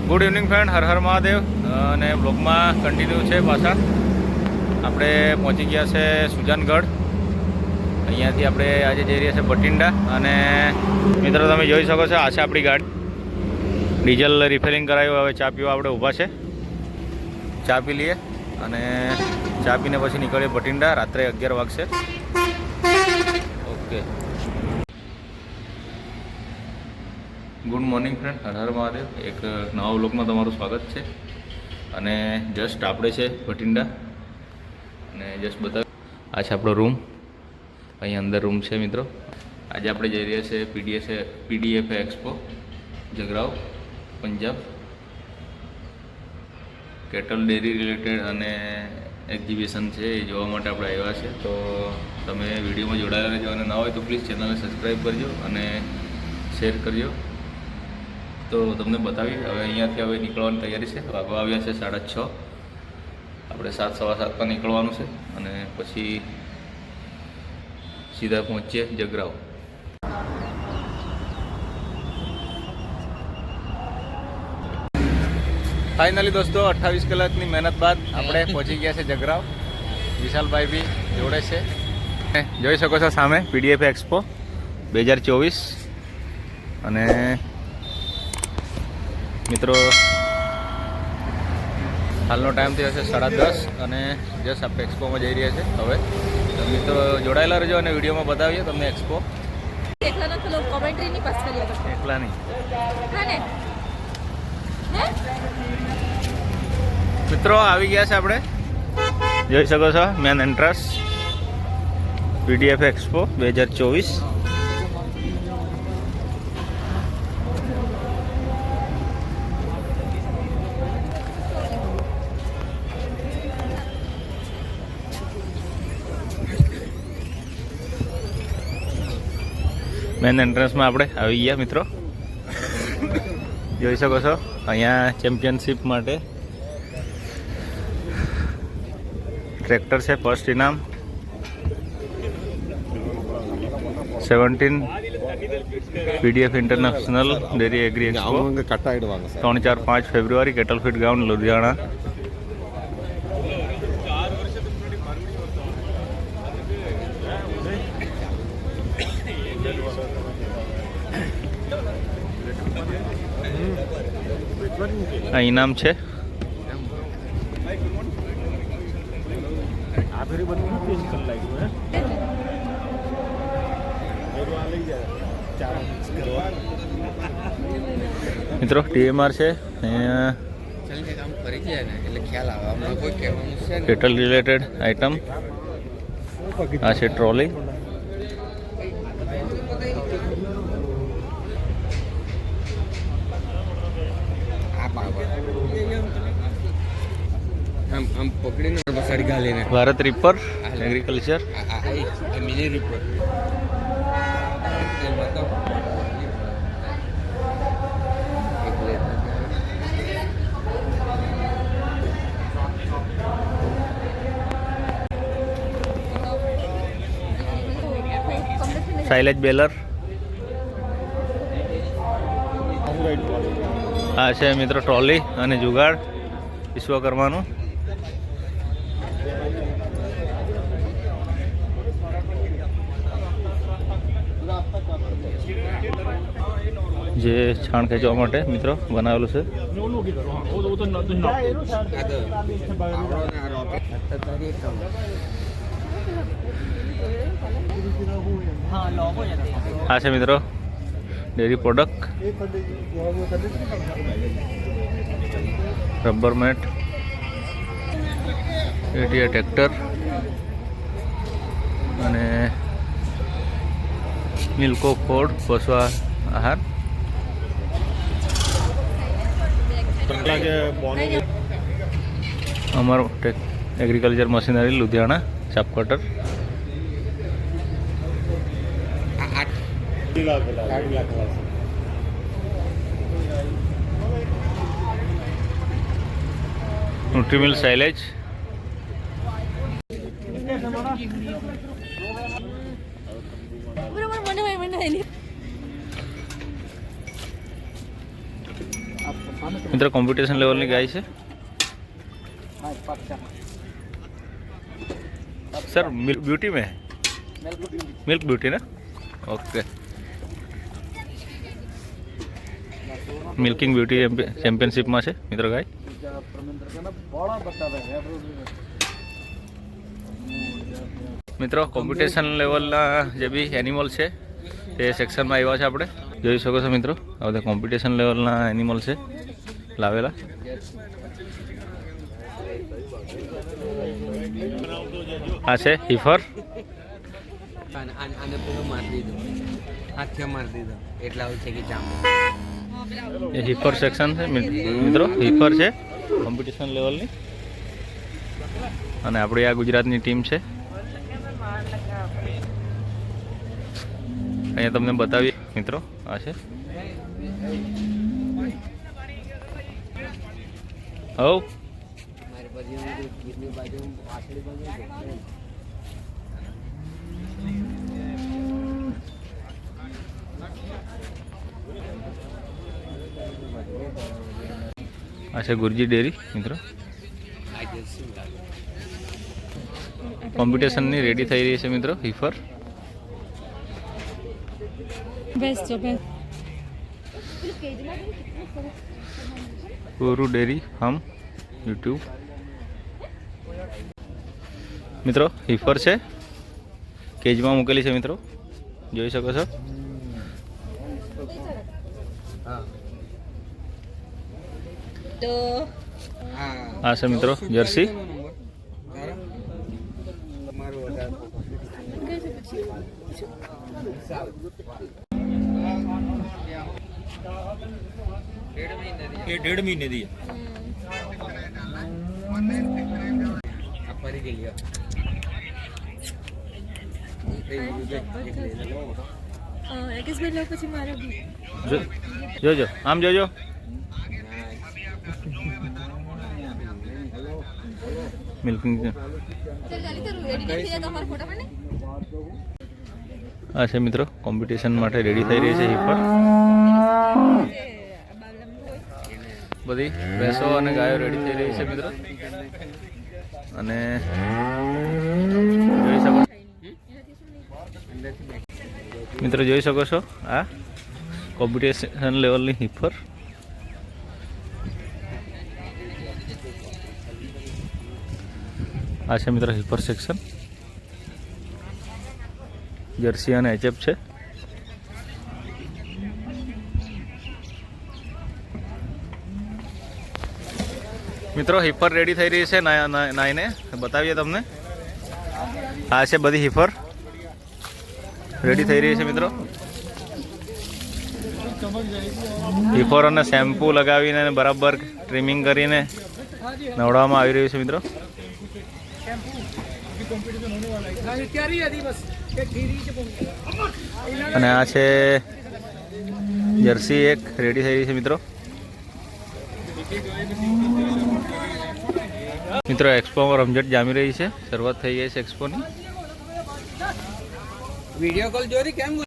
Good evening friend, Har Har Mahadev. અને બ્લોગમાં continue છે પાછા. આપણે પહોંચી ગયા છે સુજાનગઢ. અહીંયાથી આપણે આજે જઈ રહ્યા છે બઠિંડા. અને મિત્રો તમે જોઈ શકો છો, આ છે આપણી ગાડી. ડીઝલ રિફિલિંગ કરાવ્યું. હવે ચા પીવા આપણે ઊભા છે. ચા પી લઈએ અને ચા પીને પછી નીકળીએ બઠિંડા. રાત્રે 11 વાગશે. Okay, good morning friend, Har Har Mahadev. એક નવા વ્લોગમાં તમારું સ્વાગત છે. અને જસ્ટ આપણે છે બઠિંડા. અને જસ્ટ બતાવ, આ છે આપણો રૂમ. અહીં અંદર રૂમ છે મિત્રો. આજે આપણે જઈ રહ્યા છીએ PDF expo Jagraon Punjab. Cattle dairy related અને એક્ઝિબિશન છે, એ જોવા માટે આપણે આવ્યા છે. તો તમે વિડીયોમાં જોડાયેલા રહેજો અને ના હોય તો પ્લીઝ ચેનલને સબસ્ક્રાઈબ કરજો અને શેર કરજો. તો તમને બતાવી, હવે અહીંયાથી હવે નીકળવાની તૈયારી છે. વાગવા આવ્યા છે 6:30. આપણે 7, સવા 7 પર નીકળવાનું છે અને પછી સીધા પહોંચીએ જગરાવ. ફાઇનલી દોસ્તો, 28 કલાકની મહેનત બાદ આપણે પહોંચી ગયા છે જગરાવ. વિશાલભાઈ બી જોડે છે. જોઈ શકો છો સામે પીડીએફ એક્સપો 2024. અને મિત્રો હાલનો ટાઈમ થયો છે 10:30 અને જસ્ટ આપણે એક્સપોમાં જઈ રહ્યા છે. હવે તો મિત્રો જોડાયેલા રહેજો અને વિડીયોમાં બતાવીએ તમને એક્સપો. એકલા નહીં મિત્રો, આવી ગયા છે આપણે. જોઈ શકો છો main entrance PDF expo 2024. Main એન્ટ્રન્સમાં આપણે આવી ગયા મિત્રો. જોઈ શકો છો અહીંયા ચેમ્પિયનશિપ માટે ટ્રેક્ટર છે. ફર્સ્ટ ઇનામ 17 PDF international dairy agri expo 3, 4, 5 ફેબ્રુઆરી, કેટલફીટ ગ્રાઉન્ડ લુધિયાણા. આ ઇનામ છે. મિત્રો ટીએમઆર છે. Cattle related item. આ છે trolley. Bharat reaper agriculture. Silage baler. આ છે મિત્રો ટ્રોલી અને જુગાડ વિશ્વકર્માનું. જે છાણ ખેંચવા માટે મિત્રો બનાવેલું છે. આ છે મિત્રો dairy product. Rubber mat, ATR tractor અને મિલ્કો ફોડ પશુ આહાર. અમારું agriculture machinery Ludhiana chaff cutter. Nutrimil silage. મિત્રો કોમ્પિટિશન લેવલની ગાય છે सर ब्यूटी में है मिल्क ब्यूटी ना ओके मिल्किंग ब्यूटी चैम्पियनशिप में है मित्र गाय मित्रों कॉम्पिटिशन लेवल जो भी एनिमल है ये सेक्शन में आया है आपणे જોઈ શકો છો મિત્રો આ બધા કોમ્પિટિશન લેવલના એનિમલ છે લાવેલા આ છે હિફર આને પૂરો મારી દીધો હાથે મારી દીધો એટલા હોય છે કે જામ એ હિફર સેક્શન છે મિત્રો હિફર છે કોમ્પિટિશન લેવલની અને આપણી આ ગુજરાતની ટીમ છે અહીંયા તમને બતાવીએ મિત્રો આ છે હવ મારી બાજુ પાછળ આ છે ગુરજી ડેરી મિત્રો કોમ્પિટિશનની રેડી થઈ રહી છે મિત્રો હિફર ગુરુ ડેરી હમ યુટ્યુબ મિત્રો હિફર છે કેજમાં મૂકેલી છે મિત્રો જોઈ શકો છો આ છે મિત્રો જર્સી ये 1.5 महीने दी जो जो आम जो जो मिल्किंग આ છે મિત્રો કોમ્પિટિશન માટે રેડી થઈ રહી છે હિફર બધી ભેંસો અને ગાયો રેડી થઈ રહી છે મિત્રો અને જોઈ શકો મિત્રો જોઈ શકો છો આ કોમ્પિટિશન લેવલની હિફર આ છે મિત્રો હિફર સેક્શન જર્સી અને એચએફ છે મિત્રો હિફર રેડી થઈ રહી છે નાઈને બતાવીએ તમને આ છે બધી હિફર રેડી થઈ રહી છે મિત્રો હિફર અને શેમ્પૂ લગાવીને બરાબર ટ્રીમિંગ કરીને નવડાવવામાં આવી રહ્યું છે મિત્રો અને આ છે જર્સી એક રેડી થઈ રહી છે મિત્રો મિત્રો એક્સપોમાં રમઝટ જામી રહી છે શરૂઆત થઈ ગઈ છે એક્સપોની વિડીયો કોલ જોરી કેમ